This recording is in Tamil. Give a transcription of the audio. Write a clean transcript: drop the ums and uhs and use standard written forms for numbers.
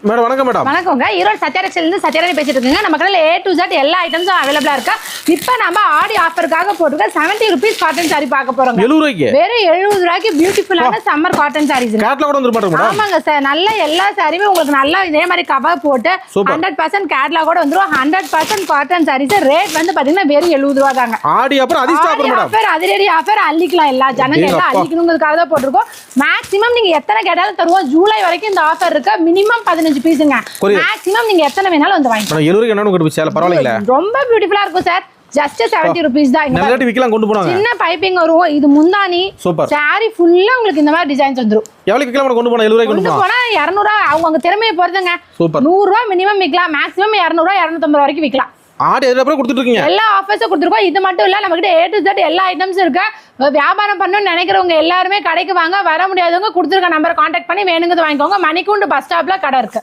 மேடம் வணக்கம் மேடம். வணக்கங்க. ஈரோடு சத்யாரக்ஷன்ல இருந்து சத்யாராணி பேசிட்டு இருக்கீங்க. நம்ம கடையில A to Z எல்லா ஐட்டம்ஸும் அவைலபிளா இருக்கு. இப்போ நம்ம ஆடி ஆஃபருக்காக போட்டுருக்க 70 rupees காட்டன் சாரி பார்க்க போறோம். 70 ரூபாய்க்கு வெறும் 70 ரூபாய்க்கு பியூட்டிஃபுல்லான சம்மர் காட்டன் சாரீஸ். கேட்லாக் கூட வந்து மாட்டோம் மேடம். ஆமாங்க சார். நல்ல எல்லா சாரியுமே உங்களுக்கு நல்லா இதே மாதிரி கவர் போட்டு 100% கேட்லாக் கூட வந்துரும். 100% காட்டன் சாரீஸ். ரேட் வந்து பாத்தீங்கன்னா வெறும் 70 ரூபாய் தாங்க. ஆடி அப்புறம் அதிர்ஷ்ட ஆஃபர் மேடம். ஆஃபர் அதிரடி ஆஃபர் அள்ளிக்கலாம். எல்லா ஜனங்க எல்லாம் அள்ளிக்கணும்ங்கிறதுக்காக தான் போட்டுருக்கோம். மேக்ஸிமம் நீங்க எத்தனை கேட்டாலும் தருவோம். ஜூலை வரைக்கும் இந்த ஆஃபர் இருக்கு. மினிமம் 15 பீஸுங்க. மேக்ஸிமம் நீங்க எத்தனை வேணாலும் வந்து வாங்கிக்கலாம். 70 ரூபாய்க்கு என்ன கொண்டு போய் பரவாயில்லை. ரொம்ப பியூட்டிஃபுல்லா இருக்கும் சார். ஜஸ்ட் 70 rupees தான். நல்ல விக்கலாம் கொண்டு போறாங்க. சின்ன பைப்பிங் வரும். இது முந்தானி. சாரி ஃபுல்லா உங்களுக்கு இந்த மாதிரி டிசைன்ஸ் வந்துரும். எவ்வளவு விக்கலாம் கொண்டு போனா 70 ரூபாய்க்கு கொண்டு போனா 200 அவங்க திறமையை பொறுத்துங்க. 100 ரூபாய் மினிமம் விக்கலாம். மேக்ஸிமம் 200 250 ரூபாய் வரைக்கும் விக்கலாம். ஆடி எதுல அப்புறம் கொடுத்துட்டு இருக்கீங்க. எல்லா ஆஃபர்ஸும் கொடுத்துருக்கோம். இது மட்டும் இல்ல நம்ம கிட்ட A to Z எல்லா ஐட்டம்ஸ் இருக்கு. வியாபாரம் பண்ணணும்னு நினைக்கிறவங்க எல்லாருமே கடைக்கு வாங்க. வர முடியாதவங்க கொடுத்துருக்க நம்பரை கான்டாக்ட் பண்ணி வேணுங்கிறது வாங்கிக்கோங்க. மணிக்கூண்டு பஸ் ஸ்டாப்ல கடை இருக்கு.